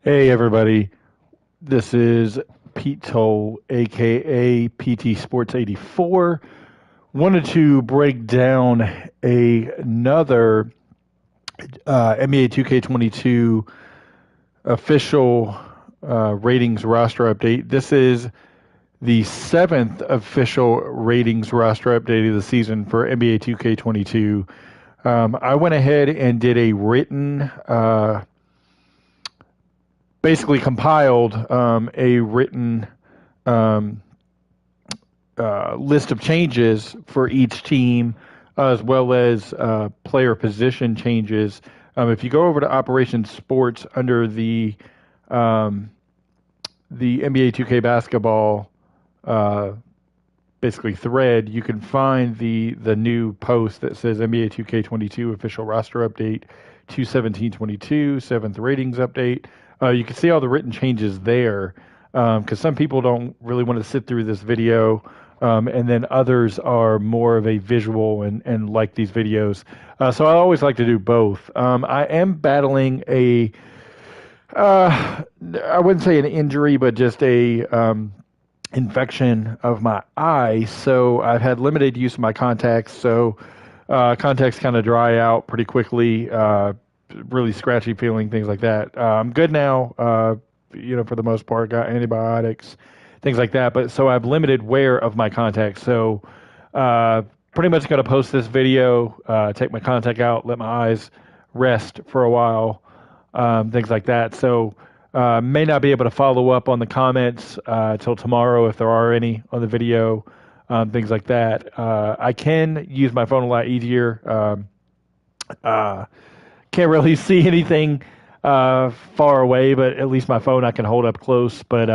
Hey everybody, this is Pete Toll, aka PT Sports 84. Wanted to break down another NBA 2K22 official ratings roster update. This is the seventh official ratings roster update of the season for NBA 2K22. I went ahead and did a written basically compiled a written um, list of changes for each team, as well as player position changes. If you go over to Operation Sports under um, the NBA 2K basketball uh, basically thread, you can find the new post that says NBA 2K22 official roster update 2/17/22 seventh ratings update. You can see all the written changes there because some people don't really want to sit through this video. And then others are more of a visual and like these videos. So I always like to do both. I am battling I wouldn't say an injury, but just a infection of my eye. So I've had limited use of my contacts. So contacts kind of dry out pretty quickly. Really scratchy feeling, things like that. I'm good now. For the most part, got antibiotics, things like that. But so I've limited wear of my contacts. So pretty much going to post this video, take my contact out, let my eyes rest for a while, things like that. So may not be able to follow up on the comments till tomorrow if there are any on the video, things like that. I can use my phone a lot easier. Can't really see anything far away, but at least my phone I can hold up close. But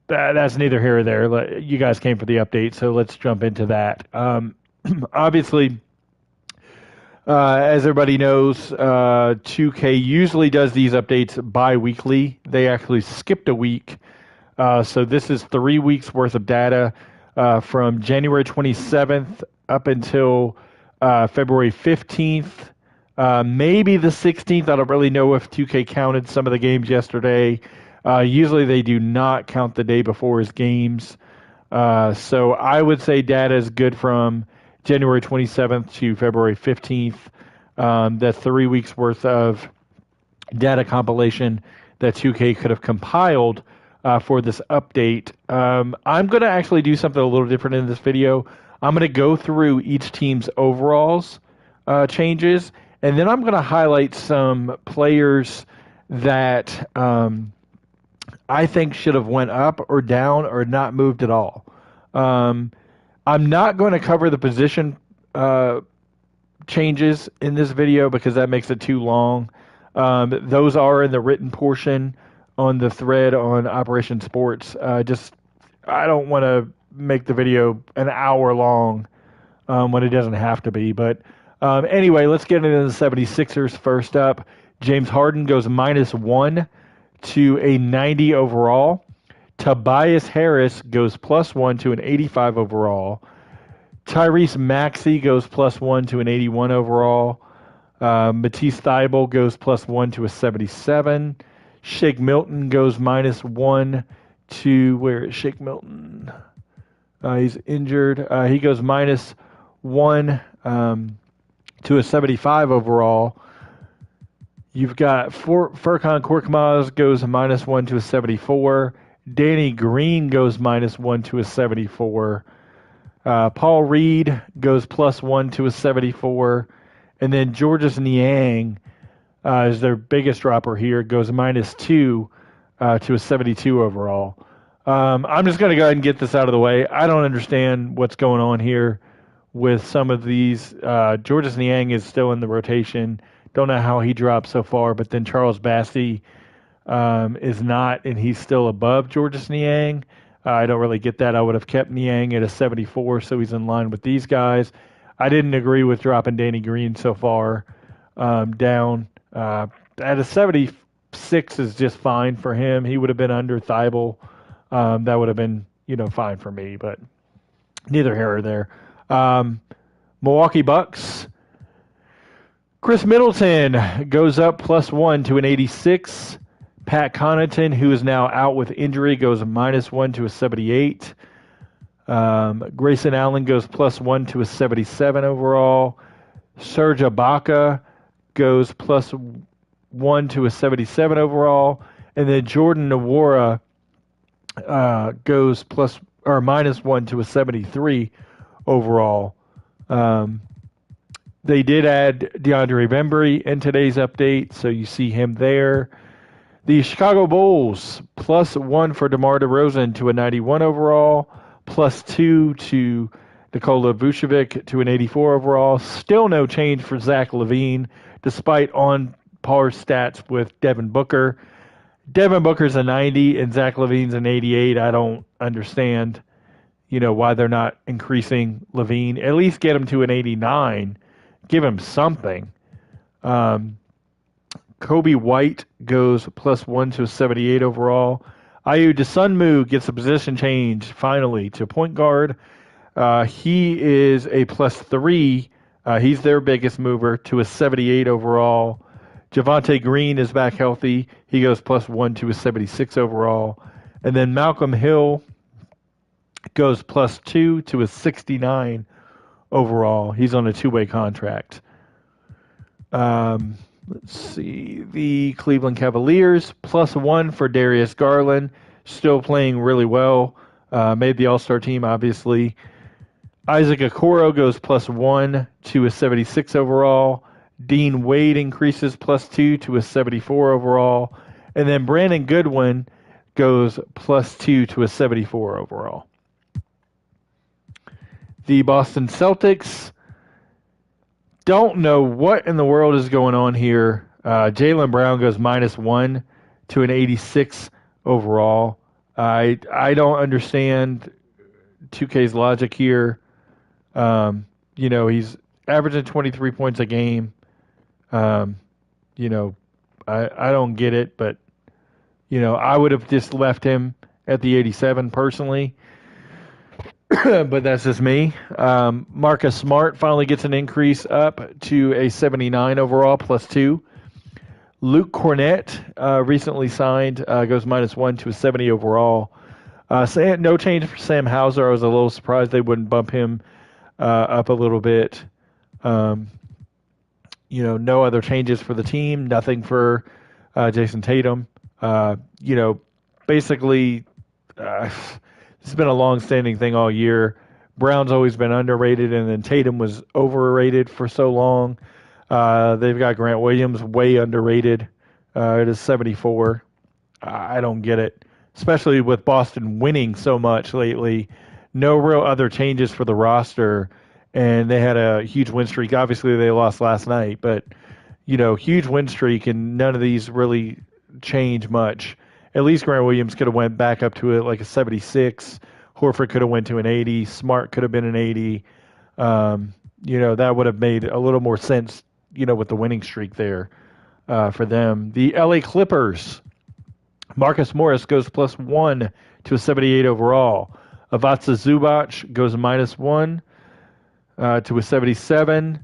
that's neither here or there. You guys came for the update, so let's jump into that. Obviously, as everybody knows, 2K usually does these updates bi-weekly. They actually skipped a week. So this is 3 weeks worth of data from January 27th up until February 15th. Maybe the 16th. I don't really know if 2K counted some of the games yesterday. Usually they do not count the day before's games. So I would say data is good from January 27th to February 15th. That's 3 weeks worth of data compilation that 2K could have compiled for this update. I'm going to actually do something a little different in this video. I'm going to go through each team's overalls changes, and then I'm going to highlight some players that I think should have went up or down or not moved at all. I'm not going to cover the position changes in this video because that makes it too long. Those are in the written portion on the thread on Operation Sports. I don't want to make the video an hour long when it doesn't have to be. But anyway, let's get into the 76ers first up. James Harden goes -1 to a 90 overall. Tobias Harris goes +1 to an 85 overall. Tyrese Maxey goes +1 to an 81 overall. Matisse Thybulle goes +1 to a 77. Shake Milton goes -1 to, where is Shake Milton? He's injured. He goes -1 to a 75 overall. You've got Furkan Korkmaz goes -1 to a 74. Danny Green goes -1 to a 74. Paul Reed goes +1 to a 74. And then Georges Niang is their biggest dropper here, goes -2 to a 72 overall. I'm just going to go ahead and get this out of the way. I don't understand what's going on here with some of these. Georges Niang is still in the rotation. Don't know how he dropped so far, but then Charles Bassey is not, and he's still above Georges Niang. I don't really get that. I would have kept Niang at a 74, so he's in line with these guys. I didn't agree with dropping Danny Green so far down. At a 76 is just fine for him. He would have been under Thybulle. That would have been, fine for me, but neither here or there. Milwaukee Bucks. Chris Middleton goes up +1 to an 86. Pat Connaughton, who is now out with injury, goes -1 to a 78. Grayson Allen goes +1 to a 77 overall. Serge Ibaka goes +1 to a 77 overall. And then Jordan Nwora goes -1 to a 73 overall. They did add DeAndre Bembry in today's update, so you see him there. The Chicago Bulls, +1 for DeMar DeRozan to a 91 overall, +2 to Nikola Vucevic to an 84 overall. Still no change for Zach LaVine, despite on-par stats with Devin Booker. Devin Booker's a 90 and Zach LaVine's an 88. I don't understand, why they're not increasing LaVine. At least get him to an 89. Give him something. Kobe White goes +1 to a 78 overall. Ayu Dosunmu gets a position change finally to point guard. He is a +3. He's their biggest mover to a 78 overall. Javonte Green is back healthy. He goes +1 to a 76 overall. And then Malcolm Hill goes +2 to a 69 overall. He's on a two-way contract. Let's see. The Cleveland Cavaliers, +1 for Darius Garland. Still playing really well. Made the All-Star team, obviously. Isaac Okoro goes +1 to a 76 overall. Dean Wade increases +2 to a 74 overall. And then Brandon Goodwin goes +2 to a 74 overall. The Boston Celtics, don't know what in the world is going on here. Jaylen Brown goes -1 to an 86 overall. I don't understand 2K's logic here. He's averaging 23 points a game. I don't get it, but, I would have just left him at the 87 personally. But that's just me. Marcus Smart finally gets an increase up to a 79 overall, +2. Luke Cornett recently signed, goes -1 to a 70 overall. No change for Sam Hauser. I was a little surprised they wouldn't bump him up a little bit. No other changes for the team. Nothing for Jason Tatum. Basically, it's been a long-standing thing all year. Brown's always been underrated, and then Tatum was overrated for so long. They've got Grant Williams way underrated. It is 74. I don't get it, especially with Boston winning so much lately. No real other changes for the roster, and they had a huge win streak. Obviously, they lost last night, but, huge win streak, and none of these really change much. At least Grant Williams could have went back up to it like a 76. Horford could have went to an 80. Smart could have been an 80. That would have made a little more sense, with the winning streak there for them. The LA Clippers, Marcus Morris goes +1 to a 78 overall. Ivica Zubac goes -1 to a 77.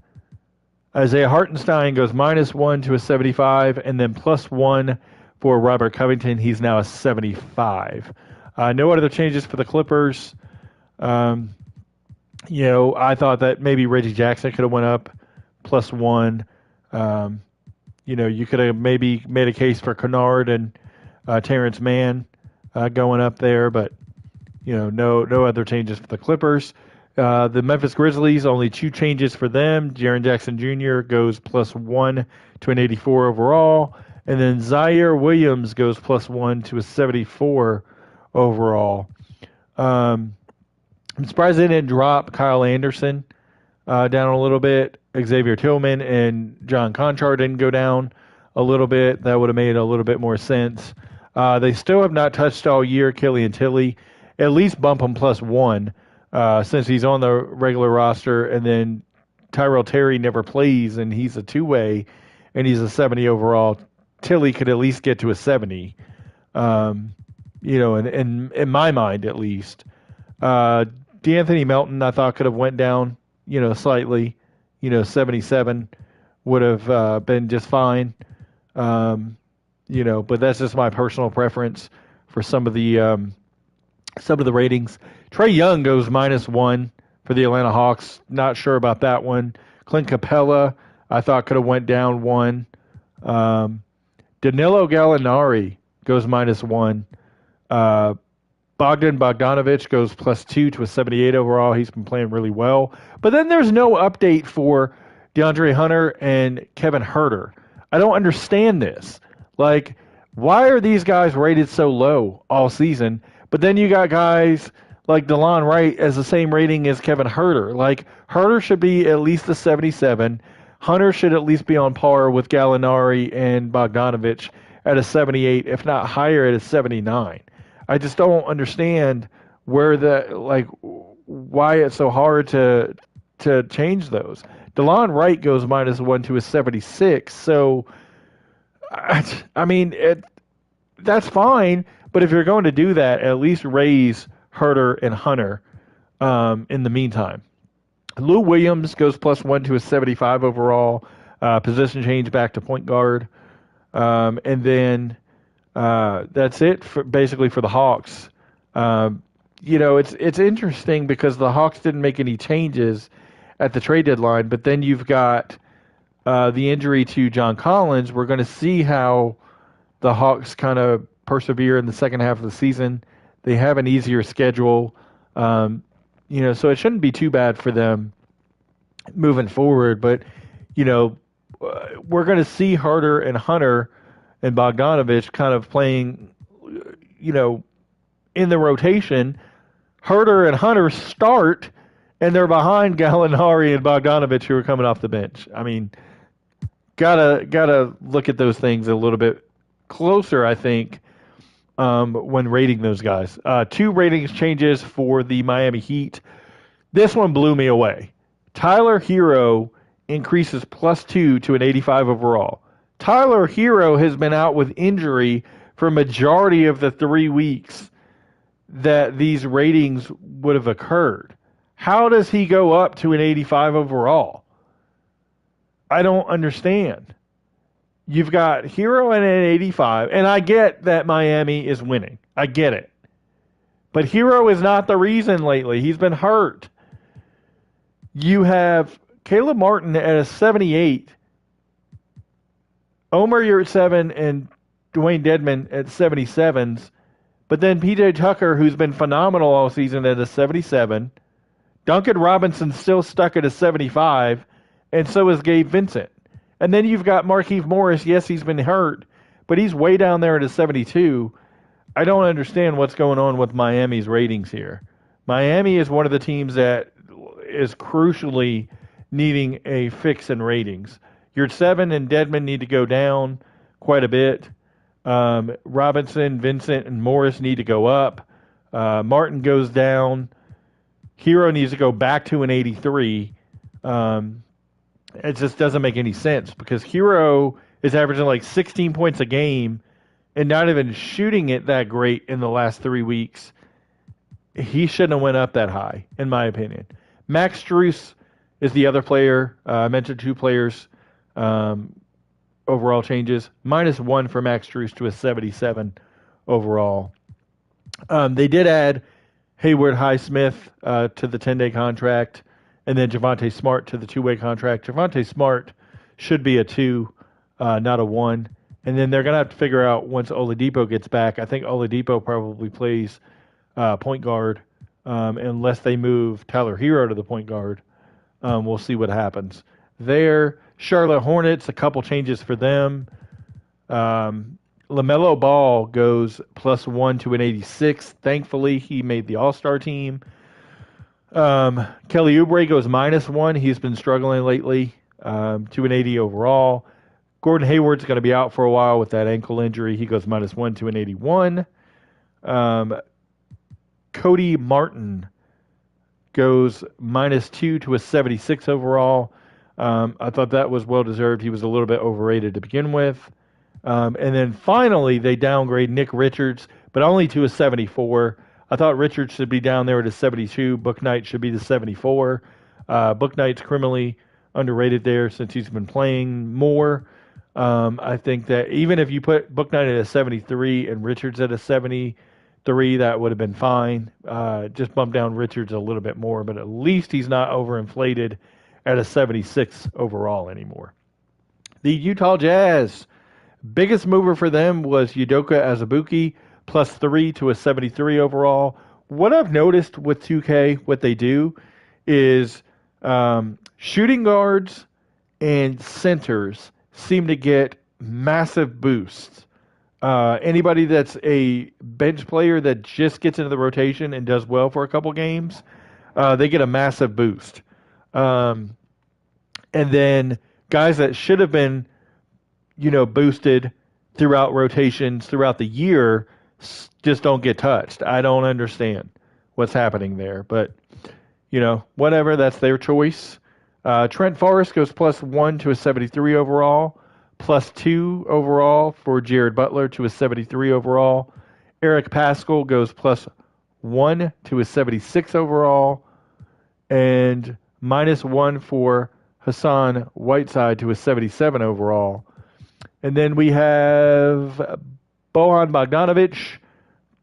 Isaiah Hartenstein goes -1 to a 75, and then +1 for Robert Covington. He's now a 75. No other changes for the Clippers. I thought that maybe Reggie Jackson could have went up +1. You could have maybe made a case for Kennard and Terrence Mann going up there, but no other changes for the Clippers. The Memphis Grizzlies, only 2 changes for them. Jaren Jackson Jr. goes +1 to an 84 overall. And then Zaire Williams goes +1 to a 74 overall. I'm surprised they didn't drop Kyle Anderson down a little bit. Xavier Tillman and John Conchar didn't go down a little bit. That would have made a little bit more sense. They still have not touched all year Killian Tilly. At least bump him +1 since he's on the regular roster. And then Tyrell Terry never plays, and he's a two-way, and he's a 70 overall. Tilly could at least get to a 70, in my mind at least. DeAnthony Melton, I thought, could have went down, slightly, 77 would have been just fine. But that's just my personal preference for some of the ratings. Trae Young goes -1 for the Atlanta Hawks. Not sure about that one. Clint Capella, I thought could have went down 1. Danilo Gallinari goes -1. Bogdan Bogdanovic goes +2 to a 78 overall. He's been playing really well. But then there's no update for DeAndre Hunter and Kevin Huerter. I don't understand this. Like, why are these guys rated so low all season? But then you got guys like DeLon Wright as the same rating as Kevin Huerter. Like, Huerter should be at least a 77. Hunter should at least be on par with Gallinari and Bogdanovic at a 78, if not higher at a 79. I just don't understand why it's so hard to change those. DeLon Wright goes -1 to a 76, so I mean that's fine. But if you're going to do that, at least raise Huerter and Hunter in the meantime. Lou Williams goes +1 to a 75 overall. Position change back to point guard. And then that's it basically for the Hawks. It's interesting because the Hawks didn't make any changes at the trade deadline, but then you've got the injury to John Collins. We're going to see how the Hawks kind of persevere in the second half of the season. They have an easier schedule, so it shouldn't be too bad for them moving forward. But, we're going to see Huerter and Hunter and Bogdanovic kind of playing, in the rotation. Huerter and Hunter start, and they're behind Gallinari and Bogdanovic, who are coming off the bench. I mean, gotta look at those things a little bit closer, I think, when rating those guys. 2 ratings changes for the Miami Heat. This one blew me away. Tyler Hero increases +2 to an 85 overall. Tyler Hero has been out with injury for majority of the 3 weeks that these ratings would have occurred. How does he go up to an 85 overall? I don't understand. You've got Hero at an 85, and I get that Miami is winning. I get it. But Hero is not the reason lately. He's been hurt. You have Caleb Martin at a 78, Omer Yurtseven and Dwayne Dedmon at 77s, but then PJ Tucker, who's been phenomenal all season, at a 77. Duncan Robinson's still stuck at a 75, and so is Gabe Vincent. And then you've got Markieff Morris. Yes, he's been hurt, but he's way down there at a 72. I don't understand what's going on with Miami's ratings here. Miami is one of the teams that is crucially needing a fix in ratings. Yurtseven and Dedmon need to go down quite a bit. Robinson, Vincent, and Morris need to go up. Martin goes down. Hero needs to go back to an 83. It just doesn't make any sense because Hero is averaging like 16 points a game and not even shooting it that great in the last 3 weeks. He shouldn't have went up that high, in my opinion. Max Strus is the other player. I mentioned 2 players. Overall changes. -1 for Max Strus to a 77 overall. They did add Hayward Highsmith to the 10-day contract, and then Javonte Smart to the 2-way contract. Javonte Smart should be a 2, not a 1. And then they're going to have to figure out once Oladipo gets back. I think Oladipo probably plays point guard unless they move Tyler Hero to the point guard. We'll see what happens there. Charlotte Hornets, a couple changes for them. LaMelo Ball goes +1 to an 86. Thankfully, he made the All-Star team. Kelly Oubre goes -1. He's been struggling lately to an 80 overall. Gordon Hayward's going to be out for a while with that ankle injury. He goes -1 to an 81. Cody Martin goes -2 to a 76 overall. I thought that was well-deserved. He was a little bit overrated to begin with. And then finally, they downgrade Nick Richards, but only to a 74. I thought Richards should be down there at a 72. Bouknight should be the 74. Bouknight's criminally underrated there since he's been playing more. I think that even if you put Bouknight at a 73 and Richards at a 73, that would have been fine. Just bump down Richards a little bit more, but at least he's not overinflated at a 76 overall anymore. The Utah Jazz, biggest mover for them was Udoka Azubuike, +3 to a 73 overall. What I've noticed with 2K, what they do is shooting guards and centers seem to get massive boosts. Anybody that's a bench player that just gets into the rotation and does well for a couple games, they get a massive boost. And then guys that should have been, boosted throughout rotations throughout the year just don't get touched. I don't understand what's happening there, but whatever, that's their choice. Trent Forrest goes +1 to a 73 overall, +2 overall for Jared Butler to a 73 overall. Eric Paschall goes +1 to a 76 overall, and -1 for Hassan Whiteside to a 77 overall. And then we have Bojan Bogdanovic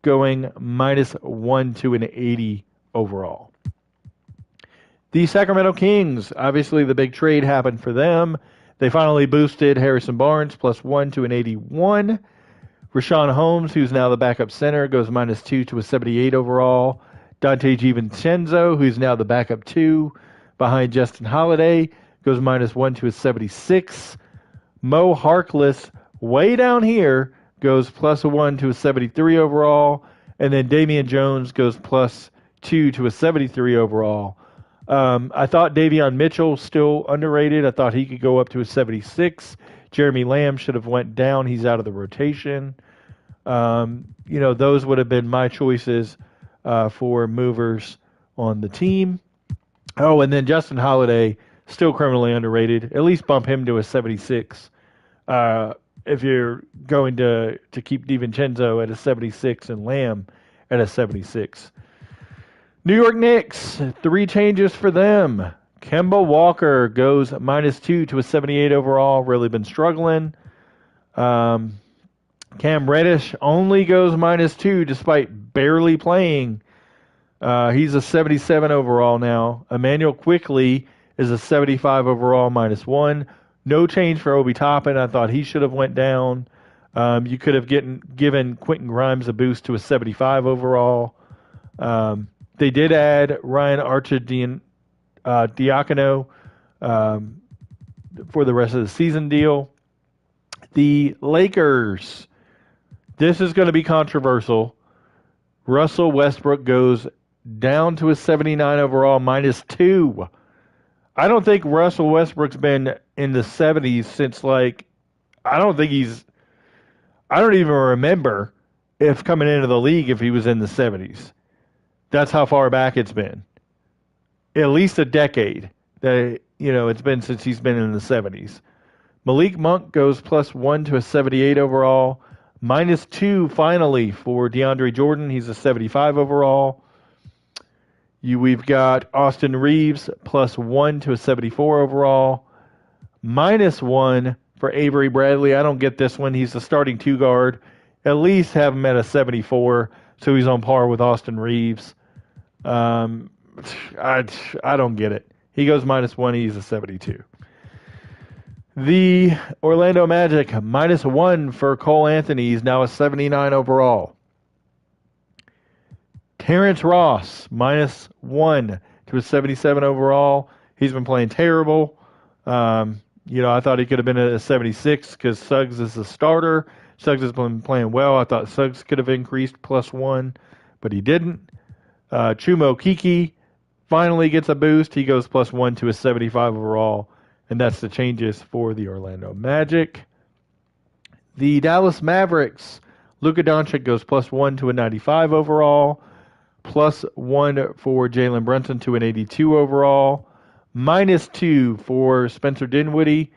going -1 to an 80 overall. The Sacramento Kings, obviously the big trade happened for them. They finally boosted Harrison Barnes +1 to an 81. Rashawn Holmes, who's now the backup center, goes -2 to a 78 overall. Dante DiVincenzo, who's now the backup 2 behind Justin Holiday, goes -1 to a 76. Mo Harkless, way down here, goes +1 to a 73 overall. And then Damian Jones goes +2 to a 73 overall. I thought Davion Mitchell still underrated. I thought he could go up to a 76. Jeremy Lamb should have went down. He's out of the rotation. Those would have been my choices for movers on the team. Oh, and then Justin Holiday, still criminally underrated. At least bump him to a 76. If you're going to keep DiVincenzo at a 76 and Lamb at a 76. New York Knicks, 3 changes for them. Kemba Walker goes -2 to a 78 overall. Really been struggling. Cam Reddish only goes -2 despite barely playing. He's a 77 overall now. Emmanuel Quickley is a 75 overall -1. No change for Obi Toppin. I thought he should have went down. You could have given Quentin Grimes a boost to a 75 overall. They did add Ryan Arcidiacono for the rest of the season deal. The Lakers. This is going to be controversial. Russell Westbrook goes down to a 79 overall -2. I don't think Russell Westbrook's been in the 70s since I don't even remember if coming into the league if he was in the 70s. That's how far back it's been. At least a decade that it's been since he's been in the 70s. Malik Monk goes +1 to a 78 overall. -2 finally for DeAndre Jordan. He's a 75 overall. We've got Austin Reeves +1 to a 74 overall. -1 for Avery Bradley. I don't get this one. He's the starting 2 guard. At least have him at a 74, so he's on par with Austin Reeves. I don't get it. He goes -1. He's a 72. The Orlando Magic, -1 for Cole Anthony. He's now a 79 overall. Terrence Ross, -1 to a 77 overall. He's been playing terrible. I thought he could have been at a 76 because Suggs is the starter. Suggs has been playing well. I thought Suggs could have increased +1, but he didn't. Chumo Kiki finally gets a boost. He goes +1 to a 75 overall, and that's the changes for the Orlando Magic. The Dallas Mavericks, Luka Doncic goes +1 to a 95 overall, +1 for Jalen Brunson to an 82 overall, -2 for Spencer Dinwiddie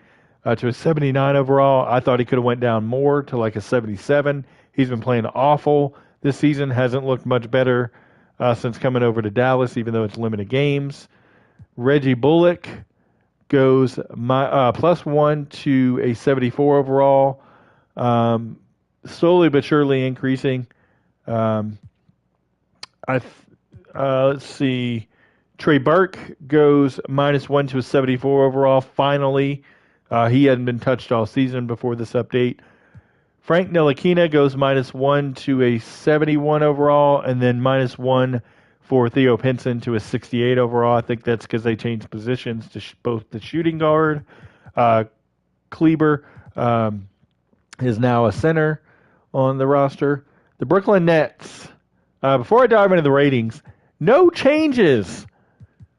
to a 79 overall. I thought he could have went down more to like a 77. He's been playing awful this season. Hasn't looked much better since coming over to Dallas, even though it's limited games. Reggie Bullock goes +1 to a 74 overall. Slowly but surely increasing. Let's see. Trey Burke goes -1 to a 74 overall. Finally, he hadn't been touched all season before this update. Frank Ntilikina goes -1 to a 71 overall, and then -1 for Theo Pinson to a 68 overall. I think that's because they changed positions to both the shooting guard. Kleber is now a center on the roster. The Brooklyn Nets. Before I dive into the ratings, no changes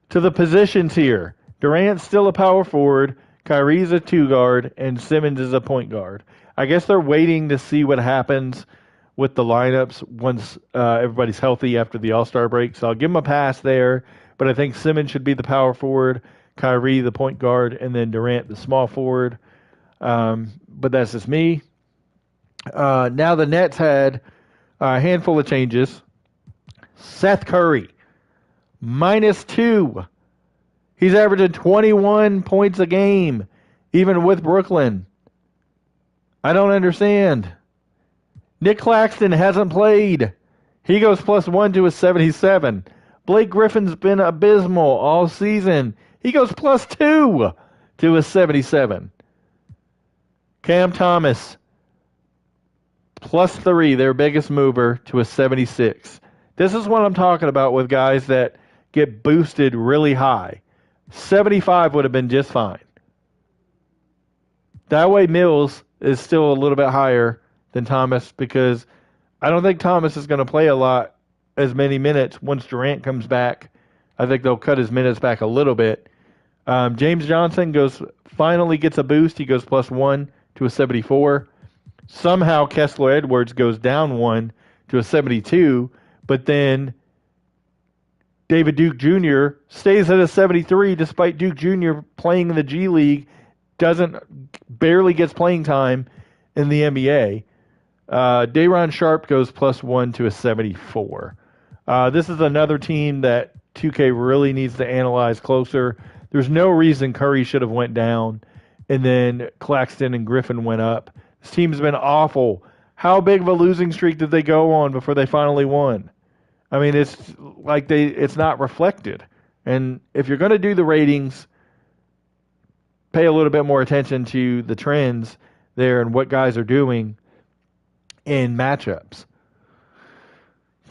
to the positions here. Durant's still a power forward, Kyrie's a 2 guard, and Simmons is a point guard. I guess they're waiting to see what happens with the lineups once everybody's healthy after the All-Star break. So I'll give them a pass there, but I think Simmons should be the power forward, Kyrie the point guard, and then Durant the small forward. But that's just me. Now the Nets had a handful of changes. Seth Curry, -2. He's averaging 21 points a game, even with Brooklyn. I don't understand. Nick Claxton hasn't played. He goes +1 to a 77. Blake Griffin's been abysmal all season. He goes +2 to a 77. Cam Thomas, +3, their biggest mover, to a 76. This is what I'm talking about with guys that get boosted really high. 75 would have been just fine. That way Mills is still a little bit higher than Thomas because I don't think Thomas is going to play as many minutes once Durant comes back. I think they'll cut his minutes back a little bit. James Johnson finally gets a boost. He goes +1 to a 74. Somehow Kessler Edwards goes down 1 to a 72, but then David Duke Jr. stays at a 73 despite Duke Jr. playing in the G League, barely gets playing time in the NBA. Day'Ron Sharpe goes +1 to a 74. This is another team that 2K really needs to analyze closer. There's no reason Curry should have went down, and then Claxton and Griffin went up. This team's been awful. How big of a losing streak did they go on before they finally won? I mean, it's like it's not reflected. And if you're going to do the ratings, pay a little bit more attention to the trends there and what guys are doing in matchups.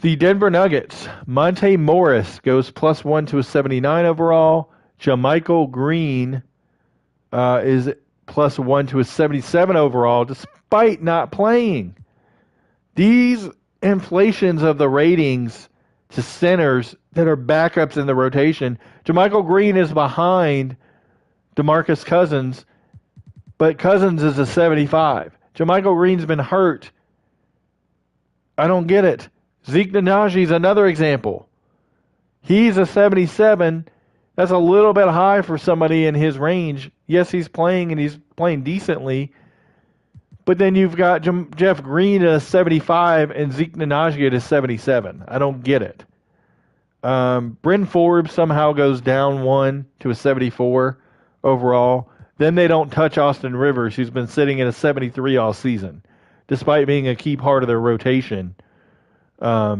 The Denver Nuggets, Monte Morris goes +1 to a 79 overall. JaMychal Green is +1 to a 77 overall, despite not playing. These inflations of the ratings to centers that are backups in the rotation. JaMychal Green is behind DeMarcus Cousins, but Cousins is a 75. JaMychal Green's been hurt. I don't get it. Zeke Nnaji's another example. He's a 77. That's a little bit high for somebody in his range. Yes, he's playing and he's playing decently. But then you've got Jeff Green at a 75 and Zeke Nnaji at a 77. I don't get it. Bryn Forbes somehow goes down 1 to a 74 overall. Then they don't touch Austin Rivers, who's been sitting at a 73 all season, despite being a key part of their rotation. For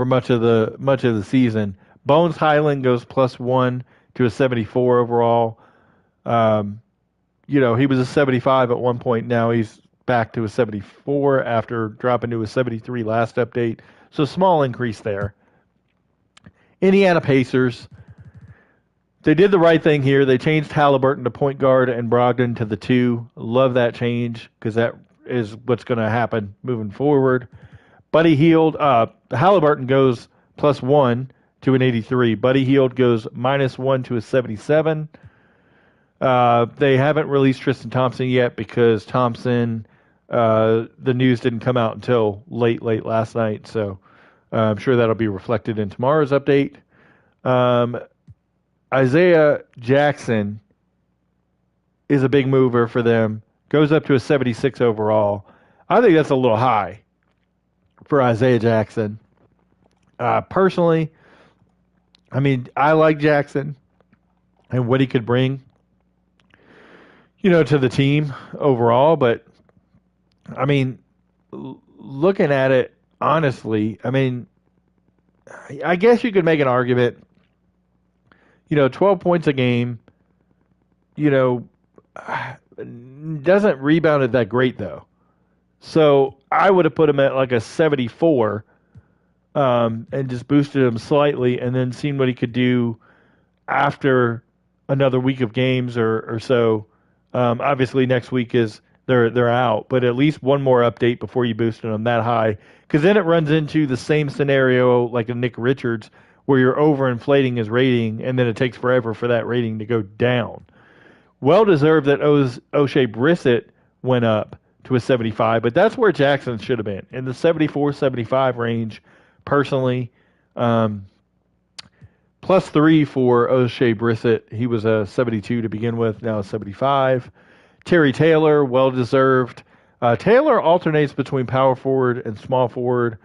much of the season. Bones Highland goes +1 to a 74 overall. He was a 75 at one point. Now he's back to a 74 after dropping to a 73 last update. So small increase there. Indiana Pacers. They did the right thing here. They changed Halliburton to point guard and Brogdon to the 2. Love that change because that is what's going to happen moving forward. Buddy Hield, Halliburton goes +1 to an 83. Buddy Hield goes -1 to a 77. They haven't released Tristan Thompson yet because Thompson, the news didn't come out until late last night. So I'm sure that'll be reflected in tomorrow's update. Isaiah Jackson is a big mover for them. Goes up to a 76 overall. I think that's a little high for Isaiah Jackson. Personally, I like Jackson. and what he could bring, to the team overall. But I mean, looking at it honestly, I mean, I guess you could make an argument. 12 points a game, you know, doesn't rebound it that great though. So I would have put him at like a 74, and just boosted him slightly, and then seen what he could do after another week of games or so. Obviously, next week is they're out, but at least one more update before you boosted them that high, because then it runs into the same scenario like a Nick Richards, where you're overinflating his rating, and then it takes forever for that rating to go down. Well deserved that O'Shea Brissett went up to a 75, but that's where Jackson should have been, in the 74, 75 range, personally. +3 for O'Shea Brissett. He was a 72 to begin with, now a 75. Terry Taylor, well-deserved. Taylor alternates between power forward and small forward,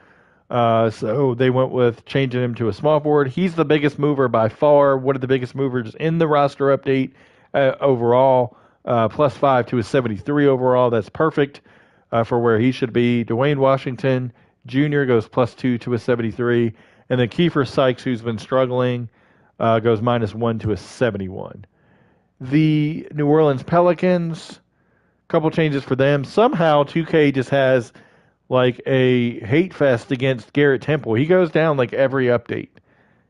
so they went with changing him to a small forward. He's the biggest mover by far, one of the biggest movers in the roster update overall. +5 to a 73 overall. That's perfect for where he should be. Dwayne Washington Jr. goes +2 to a 73. And then Kiefer Sykes, who's been struggling, goes -1 to a 71. The New Orleans Pelicans, couple changes for them. Somehow 2K just has like a hate fest against Garrett Temple. He goes down like every update.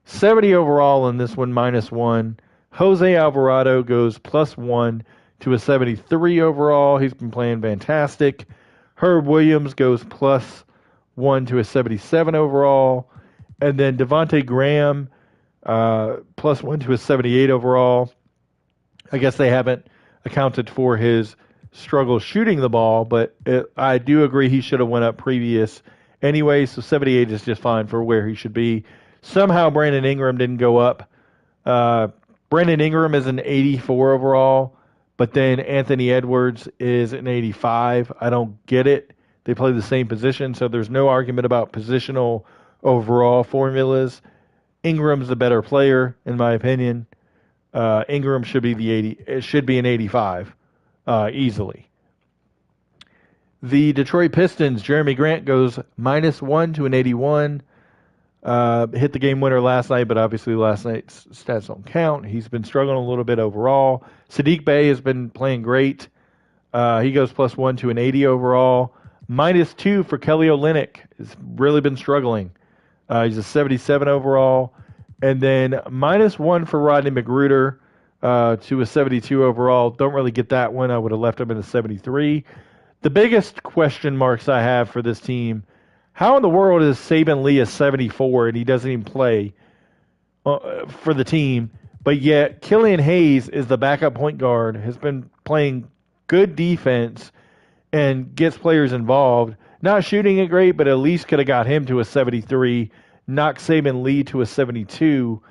70 overall in this one, -1. Jose Alvarado goes +1 to a 73 overall. He's been playing fantastic. Herb Williams goes +1 to a 77 overall. And then Devontae Graham, +1 to a 78 overall. I guess they haven't accounted for his struggle shooting the ball, but I do agree he should have went up previous anyway, so 78 is just fine for where he should be. Somehow Brandon Ingram didn't go up. Brandon Ingram is an 84 overall, but then Anthony Edwards is an 85. I don't get it. They play the same position, so there's no argument about positional overall formulas. Ingram's the better player, in my opinion. Ingram should be it should be an 85, easily. The Detroit Pistons, Jeremy Grant goes -1 to an 81. Hit the game winner last night, but obviously last night's stats don't count. He's been struggling a little bit overall. Sadiq Bey has been playing great. He goes +1 to an 80 overall. -2 for Kelly Olynyk. He's really been struggling. He's a 77 overall. And then -1 for Rodney McGruder to a 72 overall. Don't really get that one. I would have left him in a 73. The biggest question marks I have for this team, how in the world is Saben Lee a 74 and he doesn't even play for the team, but yet Killian Hayes is the backup point guard, has been playing good defense and gets players involved. Not shooting it great, but at least could have got him to a 73, knocked Saben Lee to a 72.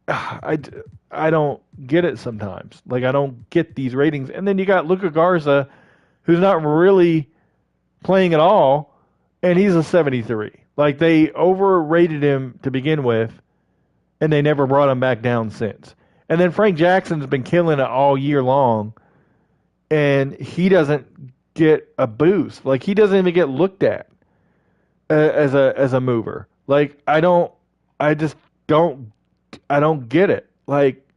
I don't get it sometimes. Like, I don't get these ratings. And then you got Luka Garza, who's not really playing at all, and he's a 73. Like, they overrated him to begin with, and they never brought him back down since. And then Frank Jackson's been killing it all year long, and he doesn't get a boost. Like, he doesn't even get looked at as a mover. Like, I don't get it. Like,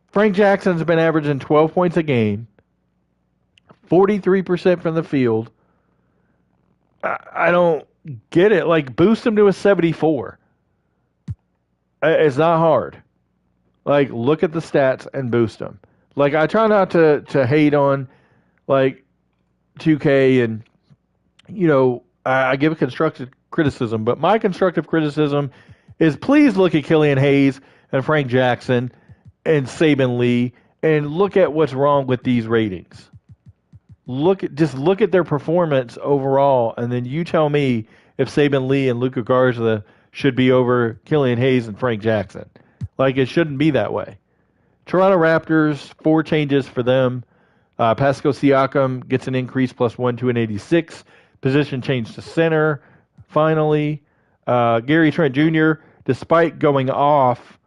Frank Jackson's been averaging 12 points a game, 43% from the field. I don't get it. Like, boost him to a 74. It's not hard. Like, look at the stats and boost him. Like, I try not to hate on, like, 2K and, I give a constructive criticism, but my constructive criticism is please look at Killian Hayes and Frank Jackson and Saben Lee and look at what's wrong with these ratings. Look at their performance overall, and then you tell me if Saben Lee and Luka Garza should be over Killian Hayes and Frank Jackson. Like, it shouldn't be that way. Toronto Raptors, 4 changes for them. Pascal Siakam gets an increase +1 to an 86. Position change to center, finally. Gary Trent Jr., despite going off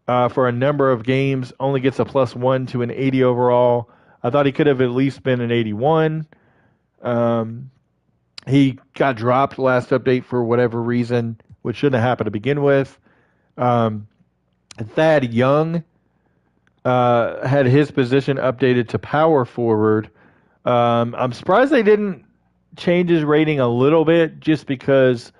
for a number of games, only gets a +1 to an 80 overall. I thought he could have at least been an 81. He got dropped last update for whatever reason, which shouldn't have happened to begin with. Thad Young had his position updated to power forward. I'm surprised they didn't change his rating a little bit just because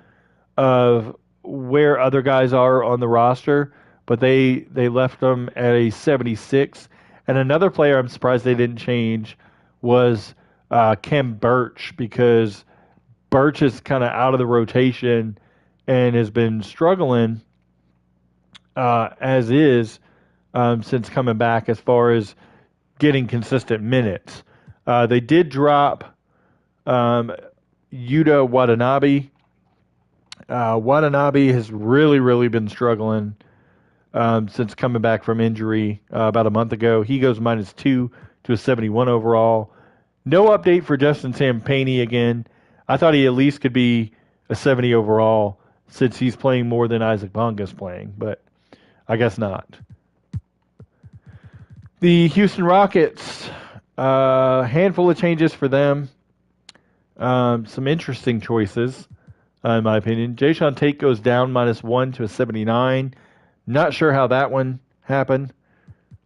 of where other guys are on the roster, but they left him at a 76. And another player I'm surprised they didn't change was Khem Birch, because Birch is kind of out of the rotation and has been struggling as is since coming back as far as getting consistent minutes. They did drop Yuta Watanabe. Watanabe has really been struggling since coming back from injury about a month ago. He goes -2 to a 71 overall. No update for Justin Sampagni again. I thought he at least could be a 70 overall since he's playing more than Isaac Bonga's playing, but I guess not. The Houston Rockets, handful of changes for them. Some interesting choices, in my opinion. Jayshawn Tate goes down -1 to a 79. Not sure how that one happened.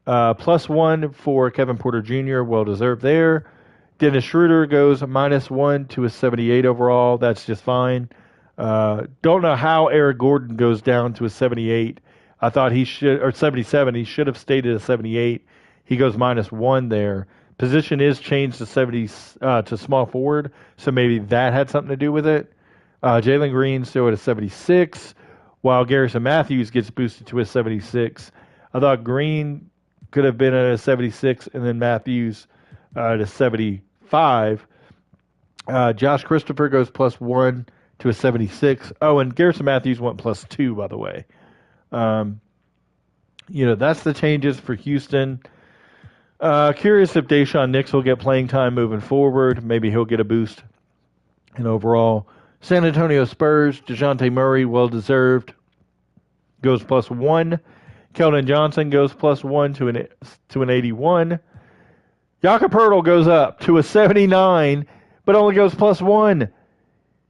+1 for Kevin Porter Jr., well deserved there. Dennis Schroeder goes -1 to a 78 overall. That's just fine. Don't know how Eric Gordon goes down to a 78. I thought he should, or 77. He should have stayed at a 78. He goes -1 there. Position is changed to 70 to small forward, so maybe that had something to do with it. Jalen Green still at a 76, while Garrison Matthews gets boosted to a 76. I thought Green could have been at a 76, and then Matthews at a 75. Josh Christopher goes +1 to a 76. Oh, and Garrison Matthews went +2, by the way. That's the changes for Houston. Curious if Daishawn Nix will get playing time moving forward. Maybe he'll get a boost in overall. San Antonio Spurs, DeJounte Murray, well-deserved, goes +1. Keldon Johnson goes +1 to an 81. Jakob Poeltl goes up to a 79, but only goes +1.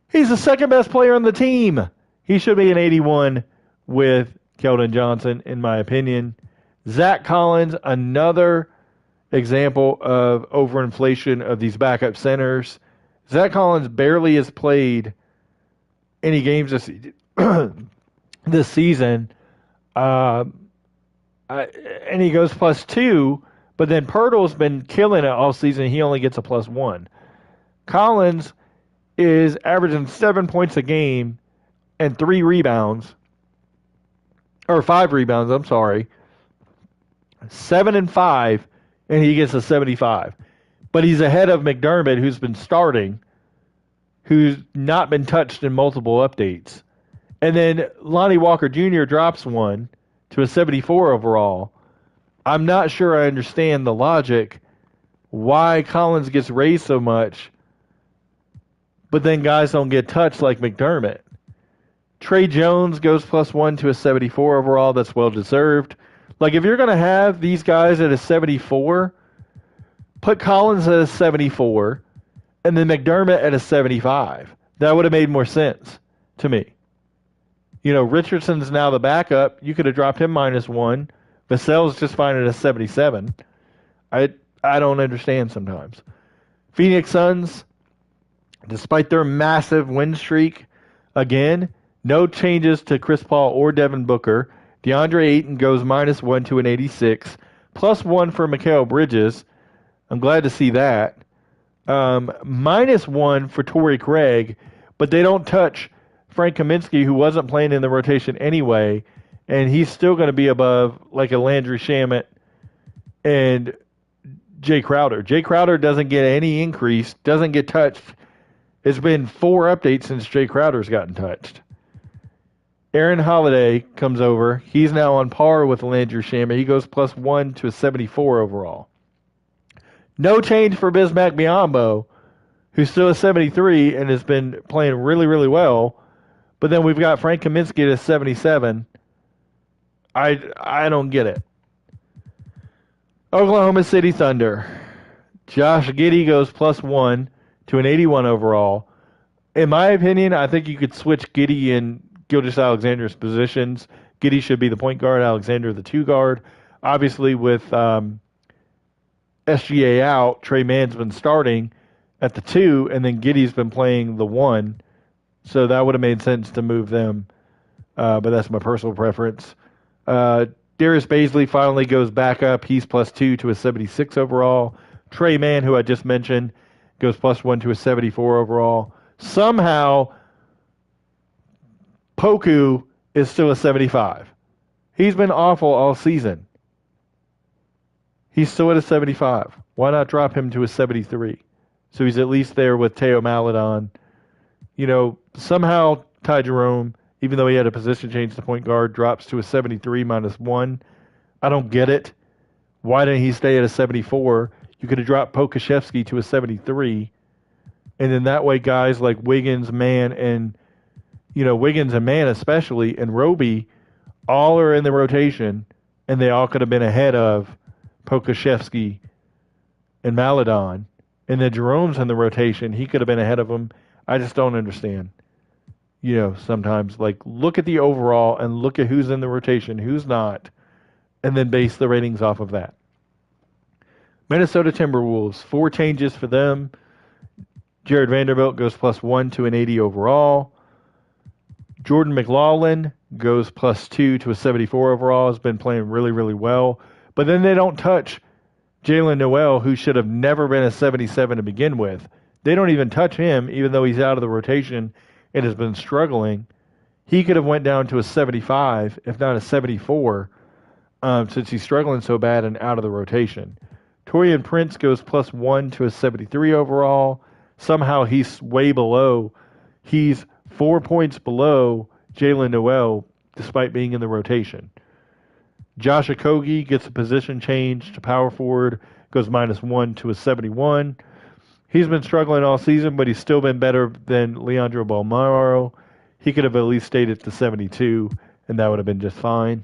He's the second best player on the team. He should be an 81 with Keldon Johnson, in my opinion. Zach Collins, another example of overinflation of these backup centers. Zach Collins barely has played any games this season, and he goes +2, but then Poeltl's been killing it all season. He only gets a +1. Collins is averaging 7 points a game and 3 rebounds, or 5 rebounds, I'm sorry. 7 and 5, and he gets a 75. But he's ahead of McDermott, who's been starting, who's not been touched in multiple updates. And then Lonnie Walker Jr. drops 1 to a 74 overall. I'm not sure I understand the logic why Collins gets raised so much, but then guys don't get touched like McDermott. Trey Jones goes +1 to a 74 overall. That's well-deserved. Like, if you're going to have these guys at a 74, put Collins at a 74 and then McDermott at a 75. That would have made more sense to me. Richardson's now the backup. You could have dropped him -1. Vassell's just fine at a 77. I don't understand sometimes. Phoenix Suns, despite their massive win streak, again, no changes to Chris Paul or Devin Booker. DeAndre Ayton goes -1 to an 86. +1 for Mikal Bridges. I'm glad to see that. -1 for Torrey Craig, but they don't touch Frank Kaminsky, who wasn't playing in the rotation anyway, and he's still going to be above like a Landry Shamet and Jay Crowder. Jay Crowder doesn't get any increase, doesn't get touched. It's been 4 updates since Jay Crowder's gotten touched. Aaron Holiday comes over. He's now on par with Landry Shamet. He goes +1 to a 74 overall. No change for Bismack Biyombo, who's still a 73 and has been playing really well. But then we've got Frank Kaminsky at a 77. I don't get it. Oklahoma City Thunder. Josh Giddey goes +1 to an 81 overall. In my opinion, I think you could switch Giddey and Gilgeous-Alexander's positions. Giddey should be the point guard, Alexander the two guard. Obviously, with SGA out, Trey Mann's been starting at the 2, and then Giddey's been playing the 1. So that would have made sense to move them, but that's my personal preference. Darius Baisley finally goes back up. He's +2 to a 76 overall. Trey Mann, who I just mentioned, goes +1 to a 74 overall. Somehow, Poku is still a 75. He's been awful all season. He's still at a 75. Why not drop him to a 73? So he's at least there with Teo Maledon. You know, somehow Ty Jerome, even though he had a position change to point guard, drops to a 73 -1. I don't get it. Why didn't he stay at a 74? You could have dropped Pokashevsky to a 73. And then that way guys like Wiggins, Mann, and, Wiggins and Mann especially, and Roby, all are in the rotation, and they all could have been ahead of Pokashevsky and Maledon. And then Jerome's in the rotation. He could have been ahead of him. I just don't understand. Sometimes, look at the overall and look at who's in the rotation, who's not, and then base the ratings off of that. Minnesota Timberwolves, 4 changes for them. Jared Vanderbilt goes +1 to an 80 overall. Jordan McLaughlin goes +2 to a 74 overall. Has been playing really, really well. But then they don't touch Jalen Noel, who should have never been a 77 to begin with. They don't even touch him, even though he's out of the rotation and has been struggling. He could have went down to a 75, if not a 74, since he's struggling so bad and out of the rotation. Torian Prince goes +1 to a 73 overall. Somehow he's way below. He's 4 points below Jalen Noel, despite being in the rotation. Josh Okogie gets a position change to power forward, goes -1 to a 71. He's been struggling all season, but he's still been better than Leandro Bolmaro. He could have at least stayed at the 72, and that would have been just fine.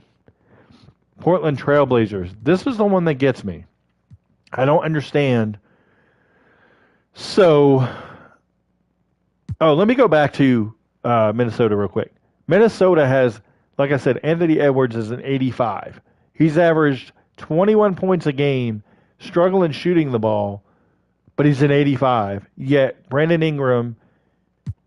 Portland Trailblazers. This is the one that gets me. I don't understand. So, let me go back to Minnesota real quick. Minnesota has, like I said, Anthony Edwards is an 85. He's averaged 21 points a game, struggling shooting the ball, but he's an 85. Yet Brandon Ingram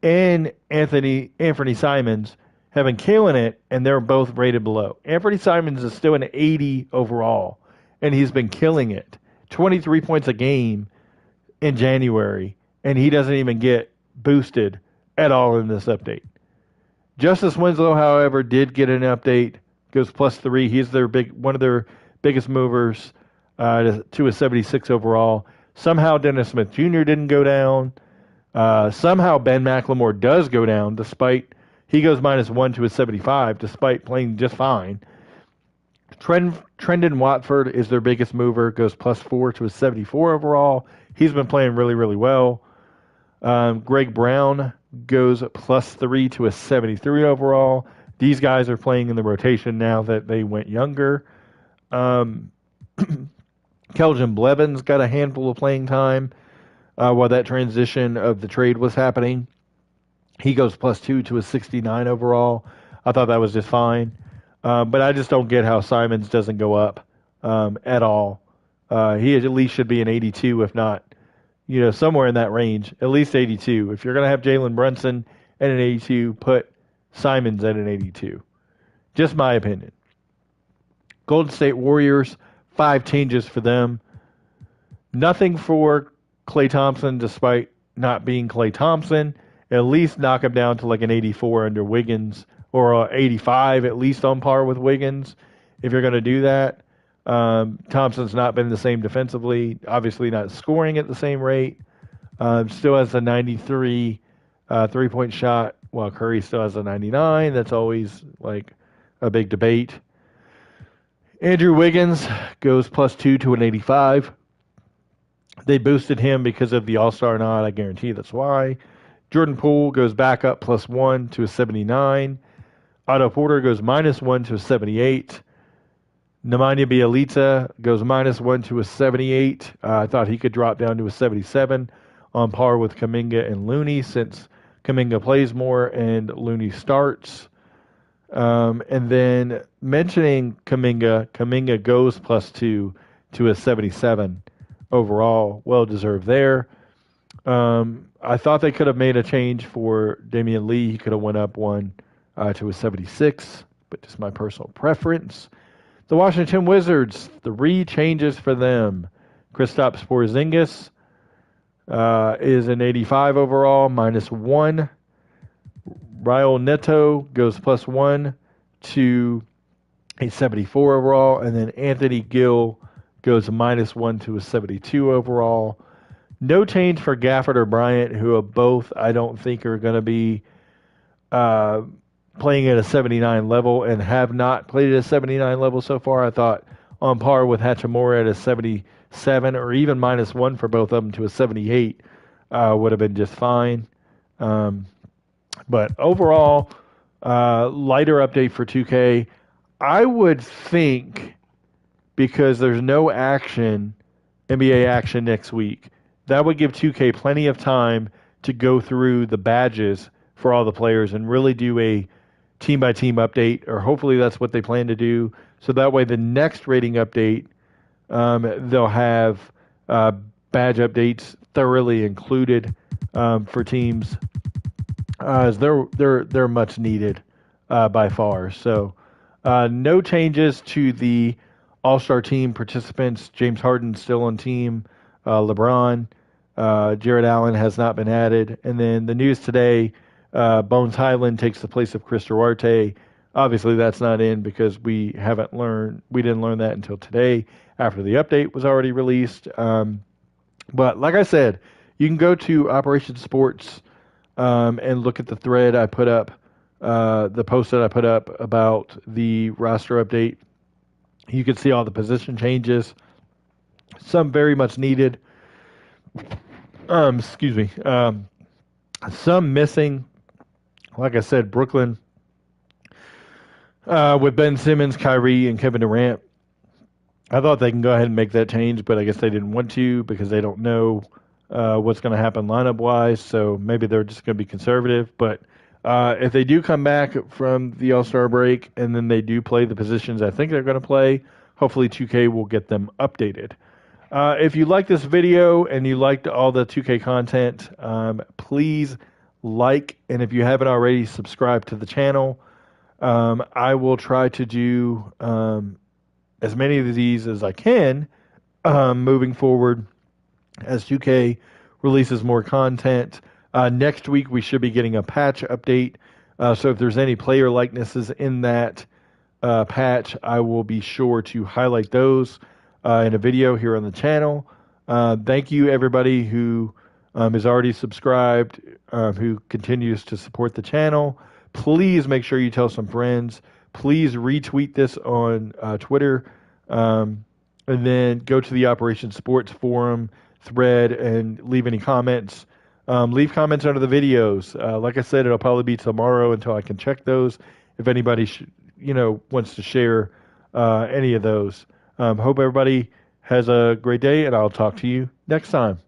and Anthony Simons have been killing it, and they're both rated below. Anthony Simons is still an 80 overall, and he's been killing it. 23 points a game in January, and he doesn't even get boosted at all in this update. Justice Winslow, however, did get an update. Goes +3. He's one of their biggest movers to a 76 overall. Somehow Dennis Smith Jr. didn't go down. Somehow Ben McLemore does go down, despite he goes -1 to a 75, despite playing just fine. Trendon Watford is their biggest mover, goes +4 to a 74 overall. He's been playing really, really well. Greg Brown goes +3 to a 73 overall. These guys are playing in the rotation now that they went younger. Keldon Blevins got a handful of playing time while that transition of the trade was happening. He goes +2 to a 69 overall. I thought that was just fine. But I just don't get how Simons doesn't go up at all. He at least should be an 82, if not, somewhere in that range. At least 82. If you're going to have Jalen Brunson at an 82, put Simons at an 82. Just my opinion. Golden State Warriors, 5 changes for them. Nothing for Klay Thompson, despite not being Klay Thompson. At least knock him down to like an 84 under Wiggins, or 85 at least on par with Wiggins, if you're going to do that. Thompson's not been the same defensively, obviously not scoring at the same rate. Still has a 93 three-point shot, while Curry still has a 99. That's always like a big debate. Andrew Wiggins goes +2 to an 85. They boosted him because of the All-Star nod. I guarantee that's why. Jordan Poole goes back up +1 to a 79. Otto Porter goes -1 to a 78. Nemanja Bjelica goes -1 to a 78. I thought he could drop down to a 77 on par with Kuminga and Looney since Kuminga plays more and Looney starts. And then mentioning Kuminga goes +2 to a 77 overall. Well deserved there. I thought they could have made a change for Damian Lee. He could have went up 1 to a 76, but just my personal preference. The Washington Wizards, 3 changes for them. Kristaps Porzingis is an 85 overall, -1. Raul Neto goes +1 to a 74 overall, and then Anthony Gill goes -1 to a 72 overall. No change for Gafford or Bryant, who are both I don't think are going to be playing at a 79 level and have not played at a 79 level so far. I thought on par with Hachimura at a 77 or even -1 for both of them to a 78 would have been just fine. But overall, lighter update for 2K. I would think because there's no action, NBA action next week, that would give 2K plenty of time to go through the badges for all the players and really do a team-by-team update, or hopefully that's what they plan to do. So that way the next rating update, they'll have badge updates thoroughly included for teams, as they're much needed by far. So no changes to the All-Star team participants. James Harden's still on team. LeBron, Jared Allen has not been added. And then the news today, Bones Highland takes the place of Chris Duarte. Obviously, that's not in because we didn't learn that until today after the update was already released. But like I said, you can go to Operation Sports and look at the thread I put up, the post that I put up about the roster update. You can see all the position changes, some very much needed. Excuse me. Some missing. Like I said, Brooklyn with Ben Simmons, Kyrie, and Kevin Durant. I thought they can go ahead and make that change, but I guess they didn't want to because they don't know what's going to happen lineup-wise. So maybe they're just going to be conservative. But if they do come back from the All-Star break and then they do play the positions I think they're going to play, hopefully 2K will get them updated. If you like this video and you liked all the 2K content, please like, and if you haven't already, subscribe to the channel. I will try to do as many of these as I can moving forward as 2K releases more content. Next week we should be getting a patch update, so if there's any player likenesses in that patch, I will be sure to highlight those in a video here on the channel. Thank you everybody who is already subscribed, who continues to support the channel. Please make sure you tell some friends. Please retweet this on Twitter, and then go to the Operation Sports forum thread and leave any comments. Leave comments under the videos. Like I said, it'll probably be tomorrow until I can check those. If anybody wants to share any of those. Hope everybody has a great day, and I'll talk to you next time.